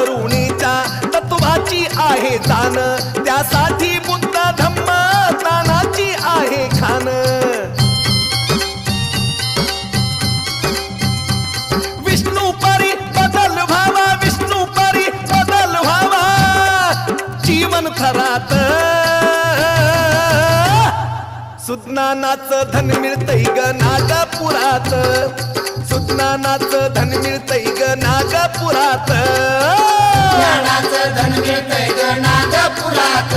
तरुणीच्या तत्वाची आहे जाण, त्यासाठी बुद्ध धम्म ज्ञानाची आहे खान. विष्णू परी बदल व्हावा, विष्णू परी बदल व्हावा, जीवन थरात सुज्ञानाचं धन मिळतंय ग नागपुरात, सुज्ञानाचं धन मिळतंय ग नागपुरात, ज्ञानाचं धन मिळतंय ग नागपुरात.